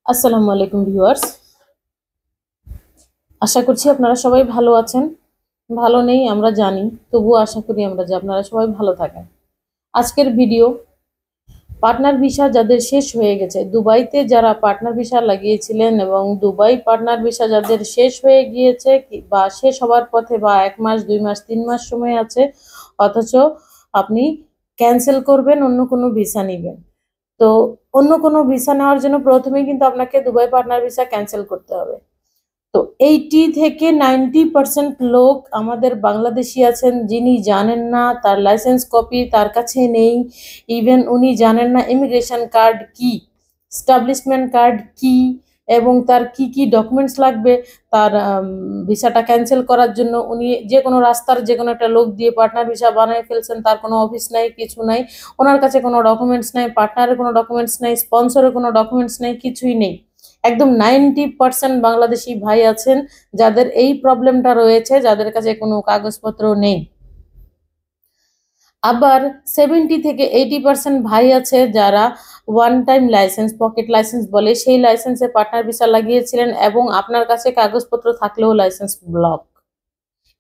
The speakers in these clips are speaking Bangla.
আসসালামু আলাইকুম ভিউয়ার্স, আশা করছি আপনারা সবাই ভালো আছেন। ভালো নেই আমরা জানি, তবুও আশা করি আমরা যে আপনারা সবাই ভালো থাকেন। আজকের ভিডিও পার্টনার ভিসা যাদের শেষ হয়ে গেছে, দুবাইতে যারা পার্টনার ভিসা লাগিয়েছিলেন এবং দুবাই পার্টনার ভিসা যাদের শেষ হয়ে গিয়েছে বা শেষ হওয়ার পথে বা 1 মাস 2 মাস 3 মাস সময় আছে, অথচ আপনি ক্যান্সেল করবেন, অন্য কোনো ভিসা নেবেন। তো অন্য কোনো ভিসা নেওয়ার জন্য প্রথমেই কিন্তু আপনাকে দুবাই পার্টনার ভিসা ক্যান্সেল করতে হবে। তো 80 থেকে 90% লোক আমাদের বাংলাদেশি আছেন যিনি জানেন না তার লাইসেন্স কপি তার কাছে নেই। ইভেন উনি জানেন না ইমিগ্রেশন কার্ড কি, স্টাবলিশমেন্ট কার্ড কি, এবং তার কি কি ডকুমেন্টস লাগবে তার ভিসাটা ক্যান্সেল করার জন্য। উনি যে কোনো রাস্তার যে কোনো একটা লোক দিয়ে পার্টনার ভিসা বানিয়ে ফেলছেন, তার কোনো অফিস নাই, কিছু নাই, ওনার কাছে কোনো ডকুমেন্টস নাই, পার্টনারের কোনো ডকুমেন্টস নাই, স্পন্সরের কোনো ডকুমেন্টস নেই, কিছুই নেই। একদম 90% বাংলাদেশি ভাই আছেন যাদের এই প্রবলেমটা রয়েছে, যাদের কাছে কোনো কাগজপত্র নেই। আবার 70 থেকে 80% ভাই আছে যারা one time licence, pocket licence বলে, সেই লাইসেন্সে পার্টনার ভিসা লাগিয়েছিলেন এবং আপনার কাছে কাগজপত্র থাকলেও লাইসেন্স ব্লক।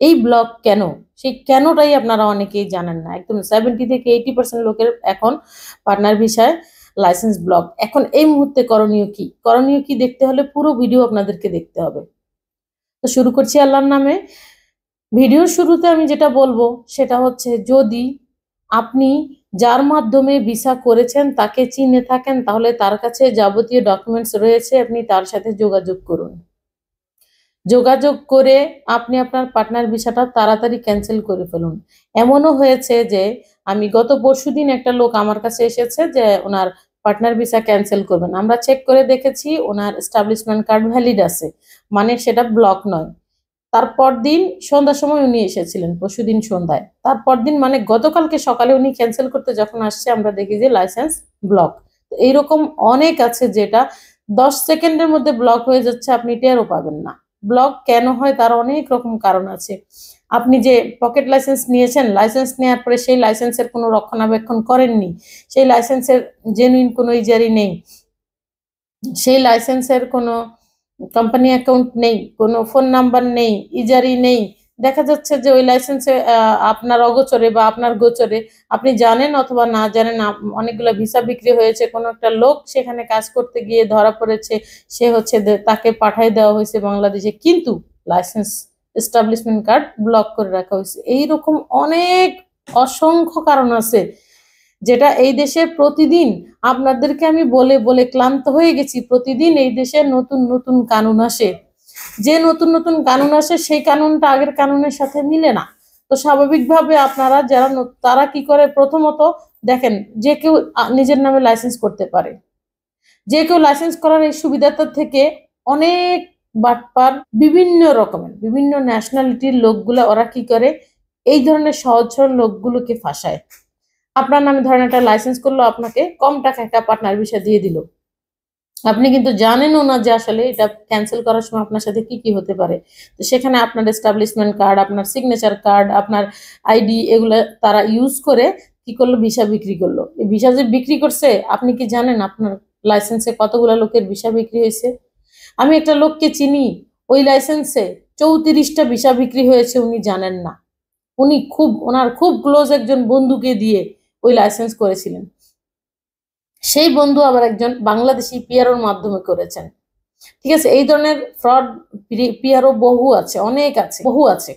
এই ব্লক কেন, সেই কেনটাই আপনারা অনেকেই জানেন না। একদম 70 থেকে 80% লোকের এখন পার্টনার ভিসায় লাইসেন্স ব্লক। এখন এই মুহূর্তে করণীয় কি দেখতে হলে পুরো ভিডিও আপনাদেরকে দেখতে হবে। তো শুরু করছি আল্লাহর নামে। ভিডিওর শুরুতে আমি যেটা বলবো সেটা হচ্ছে, যদি আপনি যার মাধ্যমে ভিসা করেছেন তাকে চিনে থাকেন, তাহলে তার কাছে যাবতীয় ডকুমেন্টস রয়েছে, আপনি তার সাথে যোগাযোগ করুন। যোগাযোগ করে আপনি আপনার পার্টনার ভিসাটা তাড়াতাড়ি ক্যান্সেল করে ফেলুন। এমনও হয়েছে যে আমি গত পরশুদিন একটা লোক আমার কাছে এসেছে যে ওনার পার্টনার ভিসা ক্যান্সেল করবেন। আমরা চেক করে দেখেছি ওনার এস্টাবলিশমেন্ট কার্ড ভ্যালিড আছে, মানে সেটা ব্লক নয়। তারপর দিন সন্ধ্যার সময় উনি এসেছিলেন, পরশুদিন সন্ধ্যায়। তারপর দিন মানে গতকালকে সকালে উনি ক্যান্সেল করতে যখন আসছে, আমরা দেখি যে লাইসেন্স ব্লক। এইরকম অনেক আছে যেটা 10 সেকেন্ডের মধ্যে ব্লক হয়ে যাচ্ছে, আপনি টেরও পাবেন না। ব্লক কেন হয় তার অনেক রকম কারণ আছে। আপনি যে পকেট লাইসেন্স নিয়েছেন, লাইসেন্স নেওয়ার পরে সেই লাইসেন্সের কোনো রক্ষণাবেক্ষণ করেননি, সেই লাইসেন্সের জেনুইন কোনো ইজারি নেই, সেই লাইসেন্সের কোনো কোম্পানি অ্যাকাউন্ট নেই, কোনো ফোন নাম্বার নেই, ইজারি নেই। দেখা যাচ্ছে যে ওই লাইসেন্সে আপনার অগোচরে বা আপনার গোচরে, আপনি জানেন অথবা না জানেন, অনেকগুলো ভিসা বিক্রি হয়েছে। কোনো একটা লোক সেখানে কাজ করতে গিয়ে ধরা পড়েছে, সে হচ্ছে তাকে পাঠাই দেওয়া হয়েছে বাংলাদেশে, কিন্তু লাইসেন্স এস্টাবলিশমেন্ট কার্ড ব্লক করে রাখা হয়েছে। এইরকম অনেক অসংখ্য কারণ আছে যেটা এই দেশে প্রতিদিন, আপনাদেরকে আমি বলে বলে ক্লান্ত হয়ে গেছি। প্রতিদিন এই দেশে নতুন নতুন কানুন আসে, যে নতুন নতুন কানুন আসে সেই কানুনটা আগের কানুনের সাথে মিলে না। তো স্বাভাবিকভাবে আপনারা যারা তারা কি করে, প্রথমত দেখেন, যে কেউ নিজের নামে লাইসেন্স করতে পারে। যে কেউ লাইসেন্স করার এই সুবিধাটা থেকে অনেক বাটপার, বিভিন্ন রকমের বিভিন্ন ন্যাশনালিটির লোকগুলা ওরা কি করে, এই ধরনের সহজ সরল লোকগুলোকে ফাঁসায়। আপনার নামে ধরেন একটা লাইসেন্স করলো, আপনাকে কম টাকা একটা পার্টনার ভিসা দিয়ে দিল, আপনি কিন্তু জানেনও না যে আসলে এটা ক্যান্সেল করার সময় আপনার সাথে কি কি হতে পারে। তো সেখানে আপনার এস্টাবলিশমেন্ট কার্ড, আপনার সিগনেচার কার্ড, আপনার আইডি, এগুলো তারা ইউজ করে কি করলো, ভিসা বিক্রি করলো। এই ভিসা যে বিক্রি করছে, আপনি কি জানেন আপনার লাইসেন্সে কতগুলো লোকের ভিসা বিক্রি হয়েছে? আমি একটা লোককে চিনি, ওই লাইসেন্সে 34টা ভিসা বিক্রি হয়েছে, উনি জানেন না। উনি ওনার খুব ক্লোজ একজন বন্ধুকে দিয়ে ওই লাইসেন্স করেছিলেন। সেই বন্ধু আবার একজন বাংলাদেশি পিআরওর মাধ্যমে করেছেন। ঠিক আছে, এই ধরনের ফ্রড পিআরও বহু আছে, অনেক আছে, বহু আছে।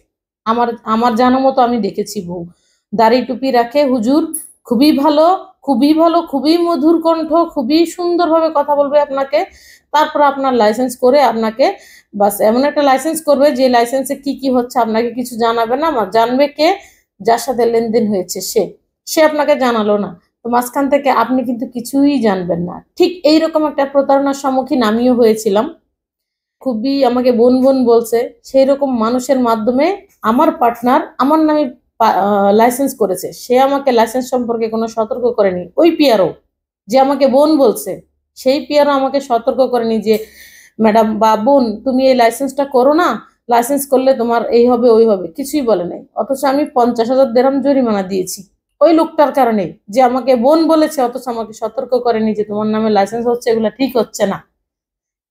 আমার আমার জানা মতো আমি দেখেছি বহু। দাড়ি টুপি রাখে হুজুর, খুবই ভালো, খুবই ভালো, খুবই মধুর কণ্ঠ, খুবই সুন্দরভাবে কথা বলবে আপনাকে। তারপর আপনার লাইসেন্স করে আপনাকে বাস এমন একটা লাইসেন্স করবে যে লাইসেন্সে কি কি হচ্ছে আপনাকে কিছু জানাবে না। জানবে কে? যার সাথে লেনদেন হয়েছে সে, সে আপনাকে জানালো না। তো মাঝখান থেকে আপনি কিন্তু কিছুই জানবেন না। ঠিক এইরকম একটা প্রতারণার সম্মুখীন আমিও হয়েছিলাম। খুবই আমাকে বোন বোন বলছে, সেই রকম মানুষের মাধ্যমে আমার পার্টনার আমার নামে লাইসেন্স করেছে। সে আমাকে লাইসেন্স সম্পর্কে কোনো সতর্ক করেনি। ওই পিআরও যে আমাকে বোন বলছে, সেই পিআরও আমাকে সতর্ক করেনি যে ম্যাডাম বা বোন, তুমি এই লাইসেন্সটা করো না, লাইসেন্স করলে তোমার এই হবে ওই হবে, কিছুই বলে নাই। অথচ আমি 50,000 দিরহাম জরিমানা দিয়েছি ওই লোকটার কারণে, যে আমাকে বোন বলেছে, অথচ আমাকে সতর্ক করেনি যে তোমার নামে লাইসেন্স হচ্ছে, এগুলো ঠিক হচ্ছে না।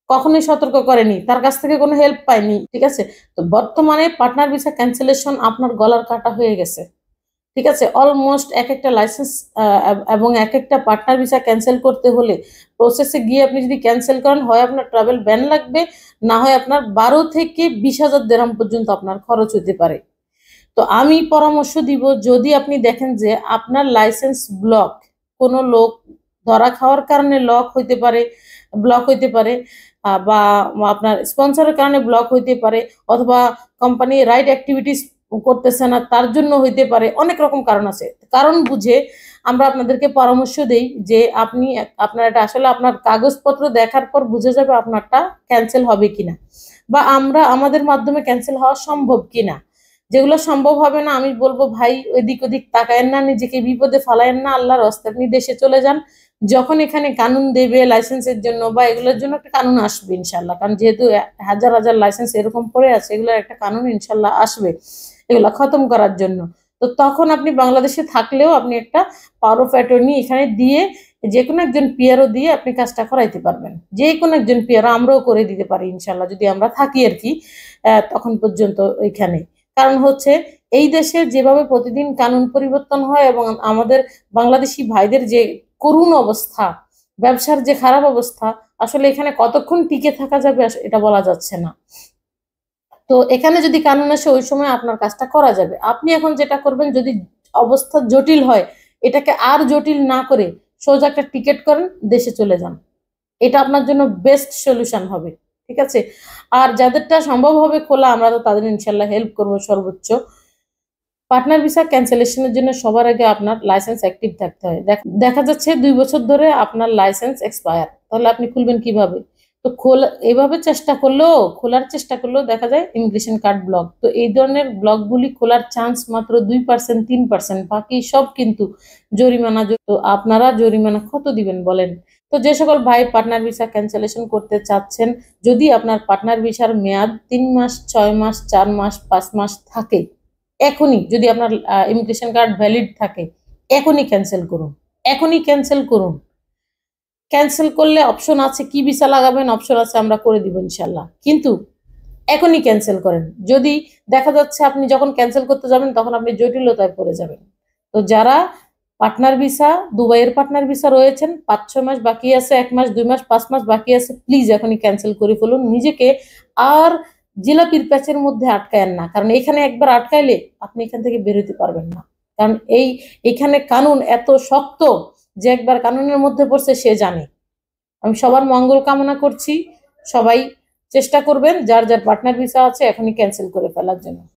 কখনোই সতর্ক করেনি, তার কাছ থেকে কোনো হেল্প পায়নি, ঠিক আছে? তো বর্তমানে পার্টনার ভিসা ক্যান্সেলেশন আপনার গলার কাটা হয়ে গেছে, ঠিক আছে? অলমোস্ট একেকটা লাইসেন্স এবং একেকটা পার্টনার ভিসা ক্যানসেল করতে হলে প্রসেসে গিয়ে আপনি যদি ক্যানসেল করেন, হয় আপনার ট্রাভেল ব্যান লাগবে, না হয় আপনার 12 থেকে 20,000 দিরহাম পর্যন্ত আপনার খরচ হতে পারে। তো আমি পরামর্শ দিব, যদি আপনি দেখেন যে আপনার লাইসেন্স ব্লক, কোনো লোক ধরা খাওয়ার কারণে ব্লক হইতে পারে, বা আপনার স্পন্সরের কারণে ব্লক হইতে পারে, অথবা কোম্পানি রাইট অ্যাক্টিভিটিস করতেছে না তার জন্য হইতে পারে, অনেক রকম কারণ আছে। কারণ বুঝে আমরা আপনাদেরকে পরামর্শ দেই যে আপনার এটা আসলে আপনার কাগজপত্র দেখার পর বুঝে যাবে আপনারটা ক্যান্সেল হবে কিনা, বা আমাদের মাধ্যমে ক্যান্সেল হওয়া সম্ভব কিনা। যেগুলো সম্ভব হবে না, আমি বলবো ভাই ওইদিক ওদিক তাকায়েন না, নিজেকে বিপদে ফালায়েন না, আল্লাহর রাস্তে আপনি দেশে চলে যান। যখন এখানে কানুন দেবে লাইসেন্সের জন্য বা এগুলোর জন্য, একটা কানুন আসবে ইনশাল্লাহ, কারণ যেহেতু হাজার হাজার লাইসেন্স এরকম পড়ে আছে, এগুলোর একটা কানুন ইনশাল্লাহ আসবে এগুলা খতম করার জন্য। তো তখন আপনি বাংলাদেশে থাকলেও আপনি একটা পাওয়ার অফ অ্যাটর্নি এখানে দিয়ে, যে কোনো একজন পিআরও দিয়ে আপনি কাজটা করাইতে পারবেন। যে কোনো একজন পিআরও আমরাও করে দিতে পারি ইনশাল্লাহ, যদি আমরা থাকি আর কি তখন পর্যন্ত ওইখানে। কারণ হচ্ছে এই দেশে যেভাবে প্রতিদিন কানুন পরিবর্তন হয় এবং আমাদের বাংলাদেশি ভাইদের যে করুণ অবস্থা, ব্যবসার যে খারাপ অবস্থা, আসলে এখানে কতক্ষণ টিকে থাকা যাবে এটা বলা যাচ্ছে না। তো এখানে যদি কানুন আসে ওই সময় আপনার কাজটা করা যাবে। আপনি এখন যেটা করবেন, যদি অবস্থা জটিল হয়, এটাকে আর জটিল না করে সোজা একটা টিকিট করেন, দেশে চলে যান। এটা আপনার জন্য বেস্ট সলিউশন হবে, ঠিক আছে? আর যাদেরটা সম্ভব হবে খোলা, আমরা তো তাদের ইনশাল্লাহ হেল্প করবো সর্বোচ্চ। পার্টনার ভিসা ক্যান্সেলেশনের জন্য সবার আগে আপনার লাইসেন্স অ্যাক্টিভ থাকতে হয়। দেখা যাচ্ছে 2 বছর ধরে আপনার লাইসেন্স এক্সপায়ার, তাহলে আপনি খুলবেন কিভাবে? তো এভাবে খোলার চেষ্টা করলেও দেখা যায় ইমিগ্রেশন কার্ড ব্লক। তো এই ধরনের ব্লকগুলি খোলার চান্স মাত্র 2%, 3%, বাকি সব কিন্তু জরিমানা। তো আপনারা জরিমানা কত দিবেন বলেন? তো যে সকল ভাই পার্টনার ভিসা ক্যান্সেলেশন করতে চাচ্ছেন, যদি আপনার পার্টনার ভিসার মেয়াদ 3 মাস, 6 মাস, 4 মাস, 5 মাস থাকে, এখনই যদি আপনার ইমিগ্রেশন কার্ড ভ্যালিড থাকে, এখনই ক্যান্সেল করুন, এখনই ক্যান্সেল করুন। ক্যান্সেল করলে অপশন আছে, কি ভিসা লাগাবেন অপশন আছে, আমরা করে দিব ইনশাল্লাহ, কিন্তু এখনই ক্যান্সেল করেন। যদি দেখা যাচ্ছে আপনি যখন ক্যান্সেল করতে যাবেন তখন আপনি জটিলতায় পড়ে যাবেন। তো যারা পার্টনার ভিসা, দুবাইয়ের পার্টনার ভিসা রয়েছেন, 5-6 মাস বাকি আছে, 1 মাস, 2 মাস, 5 মাস বাকি আছে, প্লিজ এখনই ক্যান্সেল করে ফেলুন। নিজেকে আর জিলাপির প্যাচের মধ্যে আটকায়েন না, কারণ এখানে একবার আটকাইলে আপনি এখান থেকে বেরোতে পারবেন না। কারণ এখানে কানুন এত শক্ত যে একবার কানুনের মধ্যে পড়ছে সে জানে। আমি সবার মঙ্গল কামনা করছি, সবাই চেষ্টা করবেন যার যার পার্টনার ভিসা আছে এখনই ক্যান্সেল করে ফেলার জন্য।